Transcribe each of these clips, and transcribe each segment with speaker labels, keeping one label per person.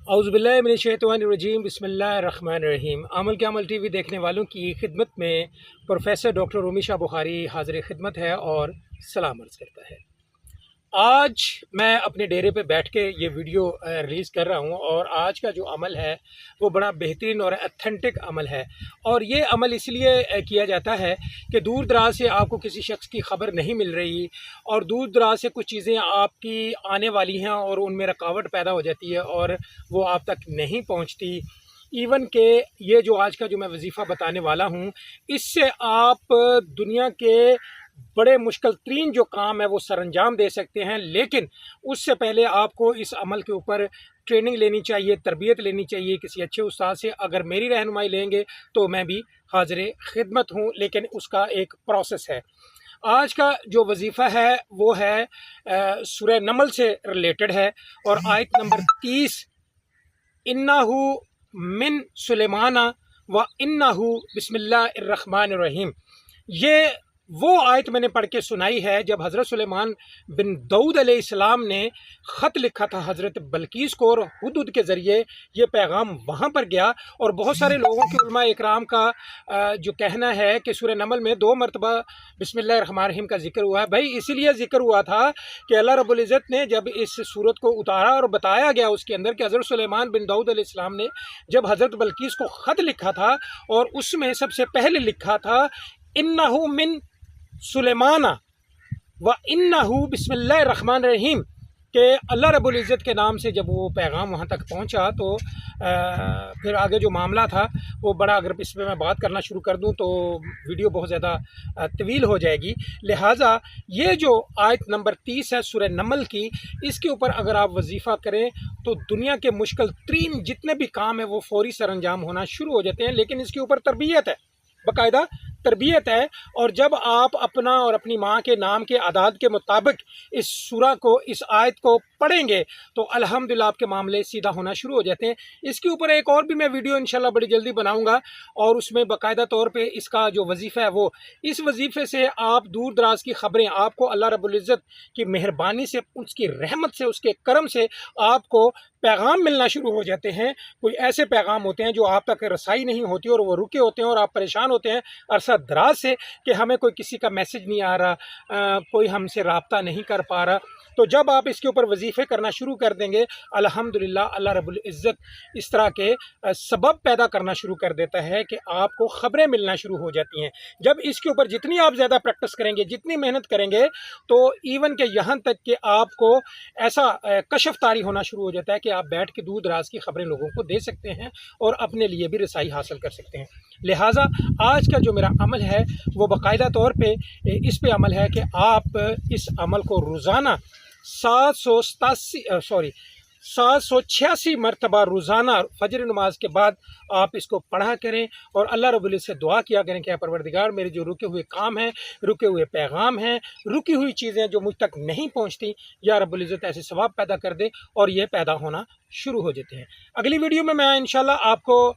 Speaker 1: औज़ुबिल्लाहि मिनश्शैतानिर्रजीम बिस्मिल्लाहिर्रहमानिर्रहीम। अमल के अमल टीवी देखने वालों की खिदमत में प्रोफेसर डॉक्टर रोमी शाह बुखारी हाज़िर खिदमत है और सलाम अर्ज़ करता है। आज मैं अपने डेरे पे बैठ के ये वीडियो रिलीज़ कर रहा हूँ और आज का जो अमल है वो बड़ा बेहतरीन और ऑथेंटिक अमल है। और ये अमल इसलिए किया जाता है कि दूर दराज से आपको किसी शख्स की ख़बर नहीं मिल रही और दूर दराज से कुछ चीज़ें आपकी आने वाली हैं और उनमें रुकावट पैदा हो जाती है और वो आप तक नहीं पहुँचती। इवन के ये जो आज का जो मैं वजीफ़ा बताने वाला हूँ, इससे आप दुनिया के बड़े मुश्किल तरीन जो काम है वो सरअंजाम दे सकते हैं। लेकिन उससे पहले आपको इस अमल के ऊपर ट्रेनिंग लेनी चाहिए, तरबियत लेनी चाहिए किसी अच्छे उस्ताद से। अगर मेरी रहनुमाई लेंगे तो मैं भी हाज़िर खिदमत हूँ, लेकिन उसका एक प्रोसेस है। आज का जो वजीफ़ा है वो है सूरह नमल से रिलेटेड है और आयत नंबर 30, इन्नहु मिन सुलेमाना व इन्नहु बिस्मिल्लाहिर्रहमानिर्रहीम। ये वो आयत मैंने पढ़ के सुनाई है जब हज़रत सुलेमान बिन दाऊद अलैहिस्सलाम ने ख़त लिखा था हज़रत बल्कीस को, और हुदहुद के ज़रिए ये पैगाम वहाँ पर गया। और बहुत सारे लोगों के उलमा इकराम का जो कहना है कि सूरह नमल में 2 मरतबा बिस्मिल्लाहिर्रहमानिर्रहीम का जिक्र हुआ है। भाई इसीलिए ज़िक्र हुआ था कि अल्लाह रब्बुल इज़्ज़त ने जब इस सूरत को उतारा और बताया गया उसके अंदर कि हज़रत सुलेमान बिन दाऊद अलैहिस्सलाम ने जब हज़रत बल्कीस को ख़त लिखा था और उसमें सबसे पहले लिखा था इन्नहु मिन सुलेमाना व इन्नहु बिस्मिल्लाहिर्रहमानिर्रहीम, कि अल्लाह रब्बुल इज़्ज़त के नाम से जब वो पैगाम वहाँ तक पहुँचा तो फिर आगे जो मामला था वो बड़ा, अगर इस पर मैं बात करना शुरू कर दूँ तो वीडियो बहुत ज़्यादा तवील हो जाएगी। लिहाजा ये जो आयत नंबर 30 है सूरह नमल की, इसके ऊपर अगर आप वजीफ़ा करें तो दुनिया के मुश्किल तरीन जितने भी काम है वो फौरी सरअंजाम होना शुरू हो जाते हैं। लेकिन इसके ऊपर तरबियत है, बाकायदा तरबियत है। और जब आप अपना और अपनी माँ के नाम के आदाद के मुताबिक इस सूरा को, इस आयत को पढ़ेंगे तो अल्हम्दुलिल्लाह आपके मामले सीधा होना शुरू हो जाते हैं। इसके ऊपर एक और भी मैं वीडियो इंशाल्लाह बड़ी जल्दी बनाऊंगा और उसमें बाकायदा तौर पे इसका जो वजीफ़ा है वो, इस वजीफ़े से आप दूर दराज की ख़बरें, आपको अल्लाह रब्बुल इज़्ज़त की मेहरबानी से, उसकी रहमत से, उसके करम से आपको पैगाम मिलना शुरू हो जाते हैं। कोई ऐसे पैगाम होते हैं जो आप तक रसाई नहीं होती और वो रुके होते हैं और आप परेशान होते हैं अरसा दराज से कि हमें कोई किसी का मैसेज नहीं आ रहा, कोई हमसे राब्ता नहीं कर पा रहा। तो जब आप इसके ऊपर वजीफ़े करना शुरू कर देंगे, अल्हम्दुलिल्लाह अल्लाह रब्बुल इज़्ज़त इस तरह के सबब पैदा करना शुरू कर देता है कि आपको ख़बरें मिलना शुरू हो जाती हैं। जब इसके ऊपर जितनी आप ज़्यादा प्रैक्टिस करेंगे, जितनी मेहनत करेंगे, तो इवन के यहाँ तक कि आपको ऐसा कशफ तारी होना शुरू हो जाता है कि आप बैठ के दूर दराज की ख़बरें लोगों को दे सकते हैं और अपने लिए भी रसाई हासिल कर सकते हैं। लिहाजा आज का जो मेरा अमल है वो बाकायदा तौर पे इस पे अमल है कि आप इस अमल को रोज़ाना 786 मरतबा रोज़ाना फजर नमाज के बाद आप इसको पढ़ा करें और अल्लाह रब्बुल इज़्ज़त से दुआ किया करें कि परवरदिगार, मेरे जो रुके हुए काम हैं, रुके हुए पैगाम हैं, रुकी हुई चीज़ें जो मुझ तक नहीं पहुंचती, या रब्बुल इज़्ज़त ऐसे सवाब पैदा कर दे, और ये पैदा होना शुरू हो जाते हैं। अगली वीडियो में मैं इंशाल्लाह आपको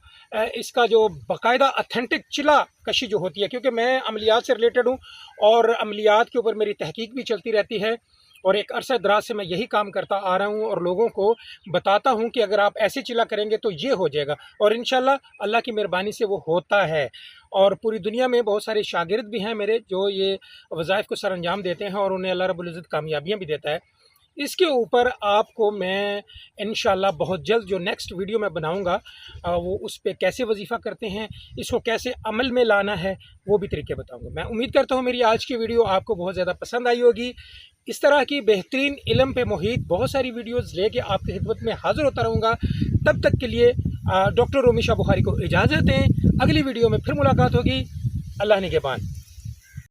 Speaker 1: इसका जो बाकायदा ऑथेंटिक चिला कशी जो होती है, क्योंकि मैं अमलियात से रिलेटेड हूँ और अमलियात के ऊपर मेरी तहकीक भी चलती रहती है और एक अरसा दराज से मैं यही काम करता आ रहा हूँ और लोगों को बताता हूँ कि अगर आप ऐसे चिला करेंगे तो ये हो जाएगा, और इंशाल्लाह अल्लाह की मेहरबानी से वो होता है। और पूरी दुनिया में बहुत सारे शागिर्द भी हैं मेरे जो ये वज़ाइफ को सरअंजाम देते हैं और उन्हें अल्लाह रब्बुल इज़्ज़त कामयाबियाँ भी देता है। इसके ऊपर आपको मैं इंशाल्लाह बहुत जल्द जो नेक्स्ट वीडियो मैं बनाऊंगा वो उस पे कैसे वजीफ़ा करते हैं, इसको कैसे अमल में लाना है, वो भी तरीके बताऊंगा। मैं उम्मीद करता हूँ मेरी आज की वीडियो आपको बहुत ज़्यादा पसंद आई होगी। इस तरह की बेहतरीन इल्म पे मुहित बहुत सारी वीडियोज़ लेके आपकी खिदमत में हाज़िर होता रहूँगा। तब तक के लिए डॉक्टर रोमी शाह बुखारी को इजाज़त दें। अगली वीडियो में फिर मुलाकात होगी। अल्लाह निगहबान।